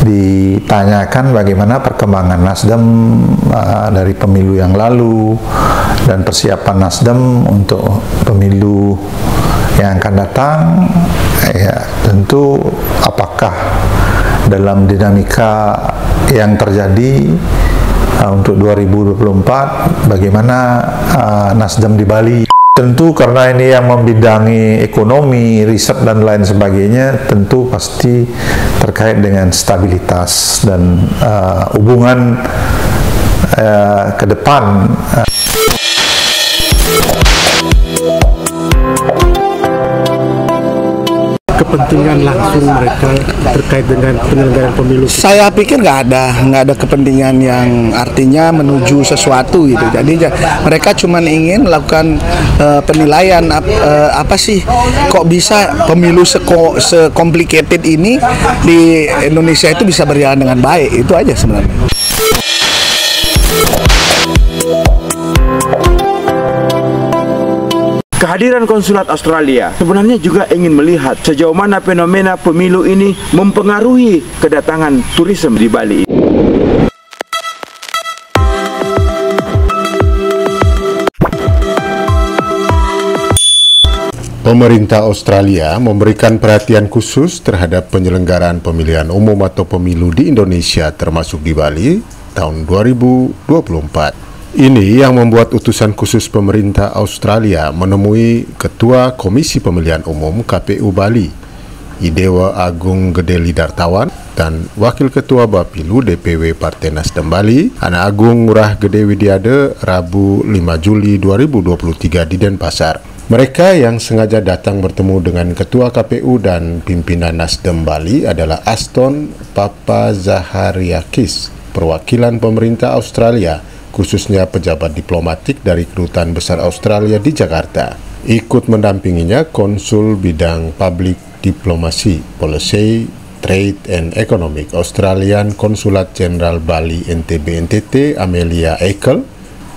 ditanyakan bagaimana perkembangan Nasdem dari pemilu yang lalu dan persiapan Nasdem untuk pemilu yang akan datang. Ya, tentu apakah dalam dinamika yang terjadi untuk 2024 bagaimana Nasdem di Bali. Tentu karena ini yang membidangi ekonomi, riset dan lain sebagainya, tentu pasti terkait dengan stabilitas dan hubungan ke depan. Kepentingan langsung mereka terkait dengan penyelenggaraan pemilu? Saya pikir nggak ada kepentingan yang artinya menuju sesuatu gitu. Jadi mereka cuma ingin melakukan penilaian apa sih kok bisa pemilu se-complicated ini di Indonesia itu bisa berjalan dengan baik, itu aja sebenarnya. Kehadiran konsulat Australia sebenarnya juga ingin melihat sejauh mana fenomena pemilu ini mempengaruhi kedatangan turisme di Bali. Pemerintah Australia memberikan perhatian khusus terhadap penyelenggaraan pemilihan umum atau pemilu di Indonesia termasuk di Bali tahun 2024. Ini yang membuat utusan khusus pemerintah Australia menemui Ketua Komisi Pemilihan Umum KPU Bali, Idewa Agung Gede Lidartawan, dan Wakil Ketua Bapilu DPW Partai Nasdem Bali, Ana Agung Ngurah Gede Widiade, Rabu 5 Juli 2023 di Denpasar. Mereka yang sengaja datang bertemu dengan Ketua KPU dan pimpinan Nasdem Bali adalah Aston Papazahariakis, perwakilan pemerintah Australia, khususnya pejabat diplomatik dari Kedutaan Besar Australia di Jakarta. Ikut mendampinginya Konsul Bidang Public Diplomacy, Policy, Trade and Economic Australian Konsulat Jenderal Bali NTB NTT Amelia Ekel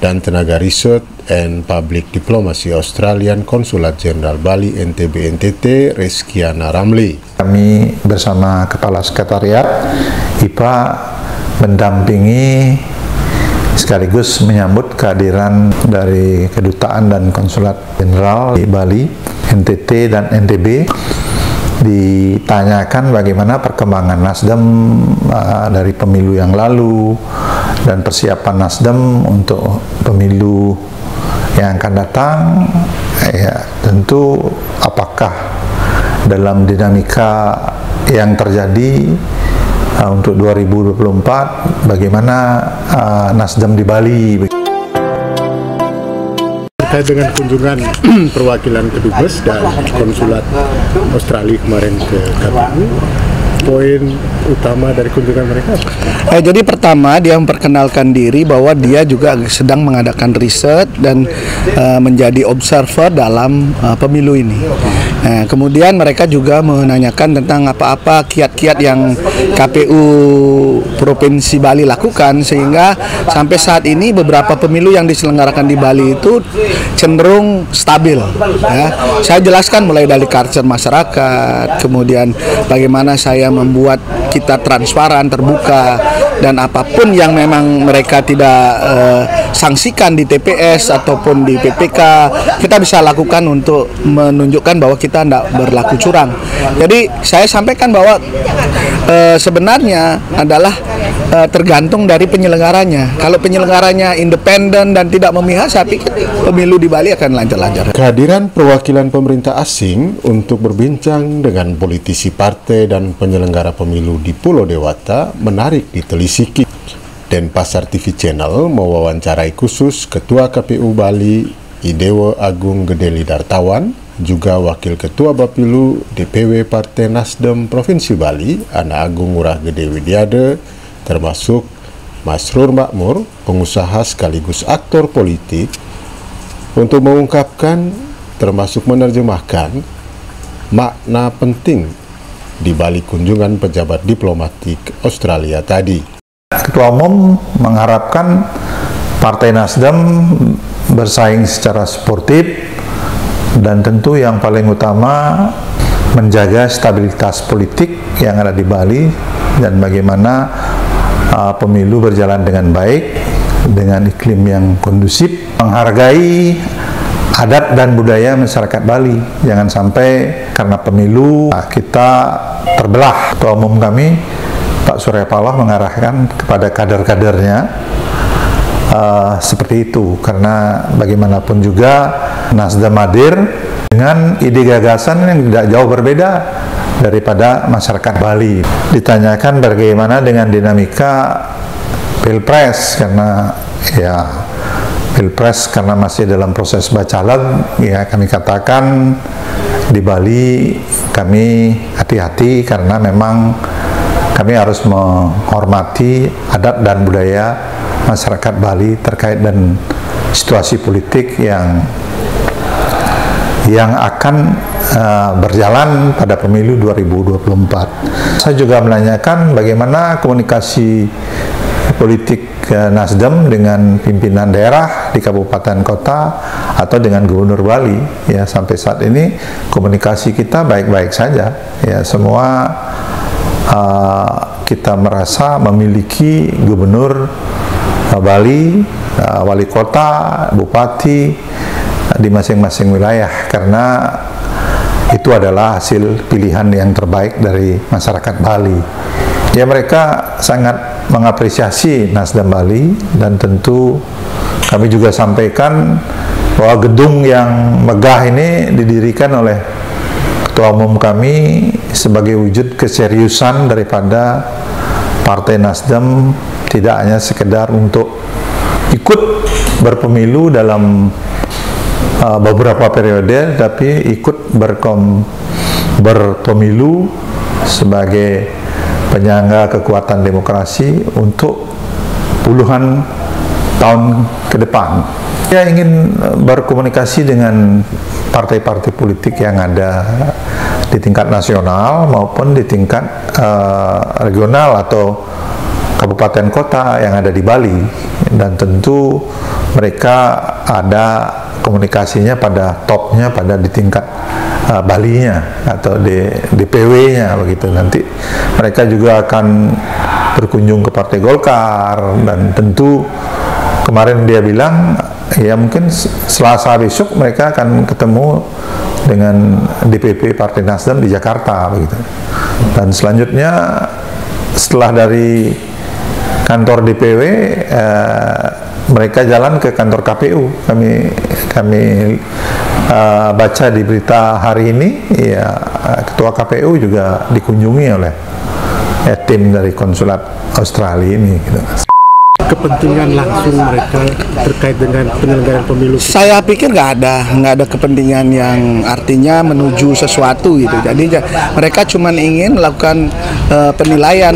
dan tenaga Research and Public Diplomacy Australian Konsulat Jenderal Bali NTB NTT Reskiana Ramli. Kami bersama Kepala Sekretariat IPA mendampingi sekaligus menyambut kehadiran dari Kedutaan dan Konsulat Jenderal di Bali, NTT dan NTB. Ditanyakan bagaimana perkembangan Nasdem dari pemilu yang lalu dan persiapan Nasdem untuk pemilu yang akan datang. Ya, tentu apakah dalam dinamika yang terjadi untuk 2024 bagaimana Nasdem di Bali. Terkait dengan kunjungan perwakilan kedubes dan konsulat Australia kemarin ke KPU, poin utama dari kunjungan mereka apa? Jadi pertama dia memperkenalkan diri bahwa dia juga sedang mengadakan riset dan menjadi observer dalam pemilu ini. Kemudian mereka juga menanyakan tentang apa-apa kiat-kiat yang KPU Provinsi Bali lakukan sehingga sampai saat ini beberapa pemilu yang diselenggarakan di Bali itu cenderung stabil. Ya. Saya jelaskan mulai dari culture masyarakat, kemudian bagaimana saya membuat kita transparan, terbuka, dan apapun yang memang mereka tidak sanksikan di TPS ataupun di PPK, kita bisa lakukan untuk menunjukkan bahwa kita tidak berlaku curang. Jadi saya sampaikan bahwa sebenarnya adalah tergantung dari penyelenggaranya. Kalau penyelenggaranya independen dan tidak memihak, saya pikir pemilu di Bali akan lancar-lancar. Kehadiran perwakilan pemerintah asing untuk berbincang dengan politisi partai dan penyelenggara pemilu di Pulau Dewata menarik ditelisiki. Denpasar TV Channel mewawancarai khusus Ketua KPU Bali, Idewa Agung Gede Lidartawan, juga Wakil Ketua Bapilu DPW Partai Nasdem Provinsi Bali, Ana Agung Ngurah Gede Widiade, termasuk Masrur Makmur, pengusaha sekaligus aktor politik, untuk mengungkapkan termasuk menerjemahkan makna penting di balik kunjungan pejabat diplomatik Australia tadi. Ketua Umum mengharapkan Partai Nasdem bersaing secara sportif dan tentu yang paling utama menjaga stabilitas politik yang ada di Bali dan bagaimana pemilu berjalan dengan baik dengan iklim yang kondusif, menghargai adat dan budaya masyarakat Bali. Jangan sampai karena pemilu kita terbelah. Ketua umum kami Pak Surya Paloh mengarahkan kepada kader-kadernya seperti itu, karena bagaimanapun juga Nasdem hadir dengan ide gagasan yang tidak jauh berbeda daripada masyarakat Bali. Ditanyakan bagaimana dengan dinamika Pilpres, karena ya Pilpres karena masih dalam proses bacalek, ya kami katakan di Bali kami hati-hati karena memang kami harus menghormati adat dan budaya masyarakat Bali terkait dan situasi politik yang akan berjalan pada pemilu 2024. Saya juga menanyakan bagaimana komunikasi politik Nasdem dengan pimpinan daerah di kabupaten kota atau dengan gubernur Bali. Ya, sampai saat ini komunikasi kita baik-baik saja. Ya, semua kita merasa memiliki gubernur Bali, wali kota, bupati di masing-masing wilayah, karena itu adalah hasil pilihan yang terbaik dari masyarakat Bali. Ya, mereka sangat mengapresiasi Nasdem Bali, dan tentu kami juga sampaikan bahwa gedung yang megah ini didirikan oleh Ketua Umum kami sebagai wujud keseriusan daripada Partai Nasdem, tidak hanya sekedar untuk ikut berpemilu dalam beberapa periode, tapi ikut berpemilu sebagai penyangga kekuatan demokrasi untuk puluhan tahun ke depan. Saya ingin berkomunikasi dengan partai-partai politik yang ada di tingkat nasional maupun di tingkat regional atau kabupaten kota yang ada di Bali, dan tentu mereka ada komunikasinya pada topnya, pada di tingkat Balinya atau di DPW-nya begitu. Nanti mereka juga akan berkunjung ke Partai Golkar, dan tentu kemarin dia bilang ya mungkin Selasa besok mereka akan ketemu dengan DPP Partai Nasdem di Jakarta begitu. Dan selanjutnya setelah dari kantor DPW mereka jalan ke kantor KPU. Kami baca di berita hari ini, ya Ketua KPU juga dikunjungi oleh tim dari konsulat Australia ini gitu. Kepentingan langsung mereka terkait dengan penyelenggaraan pemilu? Saya pikir nggak ada kepentingan yang artinya menuju sesuatu gitu. Jadi mereka cuma ingin melakukan penilaian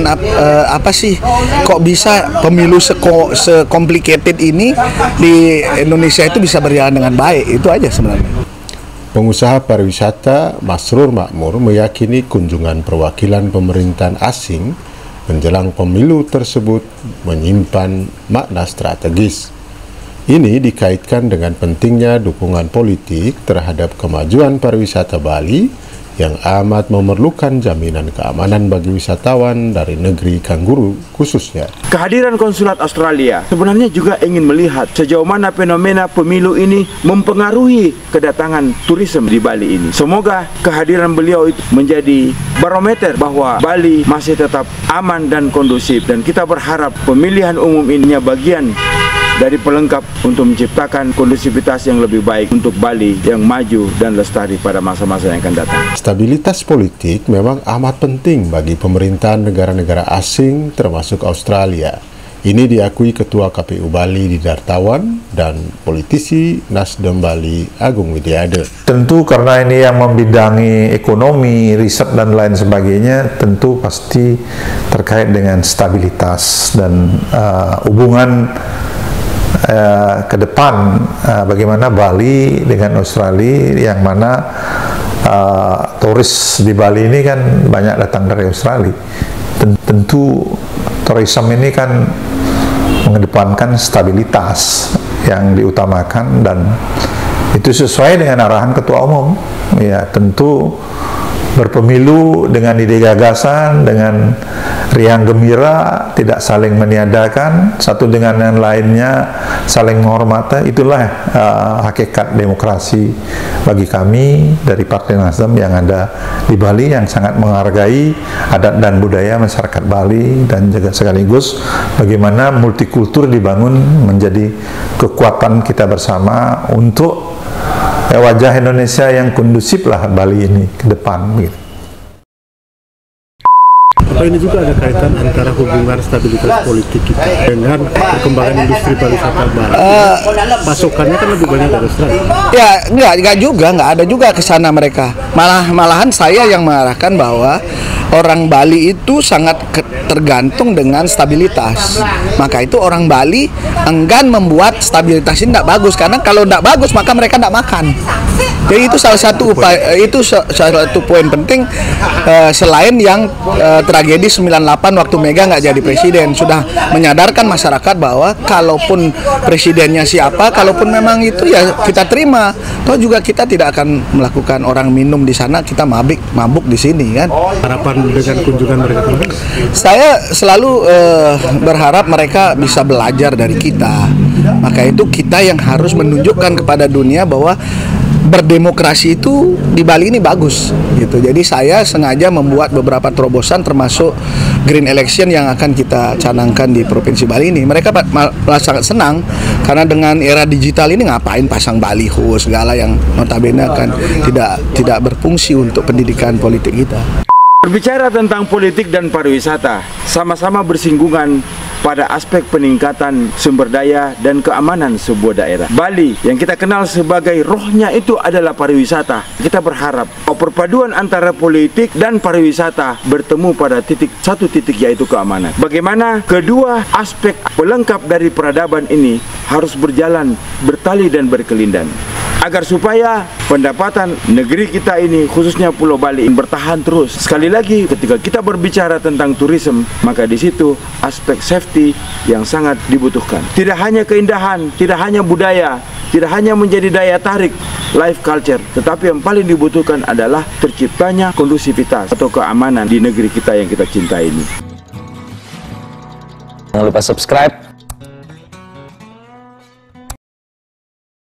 apa sih kok bisa pemilu se-complicated ini di Indonesia itu bisa berjalan dengan baik, itu aja sebenarnya. Pengusaha pariwisata Masrur Makmur meyakini kunjungan perwakilan pemerintahan asing menjelang pemilu tersebut menyimpan makna strategis. Ini dikaitkan dengan pentingnya dukungan politik terhadap kemajuan pariwisata Bali yang amat memerlukan jaminan keamanan bagi wisatawan dari negeri kanguru khususnya. Kehadiran konsulat Australia sebenarnya juga ingin melihat sejauh mana fenomena pemilu ini mempengaruhi kedatangan turisme di Bali ini. Semoga kehadiran beliau itu menjadi barometer bahwa Bali masih tetap aman dan kondusif, dan kita berharap pemilihan umum ini bagian dari pelengkap untuk menciptakan kondusivitas yang lebih baik untuk Bali yang maju dan lestari pada masa-masa yang akan datang. Stabilitas politik memang amat penting bagi pemerintahan negara-negara asing termasuk Australia. Ini diakui Ketua KPU Bali Didartawan dan politisi Nasdem Bali Agung Widiade. Tentu karena ini yang membidangi ekonomi, riset dan lain sebagainya, tentu pasti terkait dengan stabilitas dan hubungan ke depan, bagaimana Bali dengan Australia, yang mana turis di Bali ini kan banyak datang dari Australia. Tentu tourism ini kan mengedepankan stabilitas yang diutamakan, dan itu sesuai dengan arahan Ketua Umum. Ya, tentu berpemilu dengan ide gagasan, dengan riang gembira, tidak saling meniadakan, satu dengan yang lainnya saling menghormati. Itulah hakikat demokrasi bagi kami dari Partai Nasdem yang ada di Bali, yang sangat menghargai adat dan budaya masyarakat Bali, dan juga sekaligus bagaimana multikultur dibangun menjadi kekuatan kita bersama untuk wajah Indonesia yang kondusif lah Bali ini ke depan. Gitu. Apa ini juga ada kaitan antara hubungan stabilitas politik kita dengan perkembangan industri pariwisata Bali? Pasokannya kan lebih banyak dari Australia. Ya, enggak juga, enggak ada juga ke sana mereka. Malahan saya yang mengarahkan bahwa orang Bali itu sangat tergantung dengan stabilitas. Maka itu orang Bali enggan membuat stabilitas ini tidak bagus, karena kalau tidak bagus maka mereka tidak makan. Jadi itu salah satu upaya, itu salah satu poin penting, selain yang tragedi 98 waktu Mega nggak jadi presiden, sudah menyadarkan masyarakat bahwa kalaupun presidennya siapa, kalaupun memang itu ya kita terima. Toh juga kita tidak akan melakukan orang minum di sana, kita mabuk di sini kan. Harapan dengan kunjungan mereka kemarin? Saya selalu berharap mereka bisa belajar dari kita. Maka itu kita yang harus menunjukkan kepada dunia bahwa berdemokrasi itu di Bali ini bagus gitu. Jadi saya sengaja membuat beberapa terobosan, termasuk green election yang akan kita canangkan di Provinsi Bali ini. Mereka malah sangat senang karena dengan era digital ini ngapain pasang baliho segala yang notabene kan tidak berfungsi untuk pendidikan politik kita. Berbicara tentang politik dan pariwisata, sama-sama bersinggungan pada aspek peningkatan sumber daya dan keamanan sebuah daerah. Bali yang kita kenal sebagai rohnya itu adalah pariwisata. Kita berharap perpaduan antara politik dan pariwisata bertemu pada satu titik, yaitu keamanan. Bagaimana kedua aspek pelengkap dari peradaban ini harus berjalan bertali dan berkelindan, agar supaya pendapatan negeri kita ini, khususnya Pulau Bali, bertahan terus. Sekali lagi, ketika kita berbicara tentang turisme, maka di situ aspek safety yang sangat dibutuhkan. Tidak hanya keindahan, tidak hanya budaya, tidak hanya menjadi daya tarik life culture, tetapi yang paling dibutuhkan adalah terciptanya kondusivitas atau keamanan di negeri kita yang kita cintai ini. Jangan lupa subscribe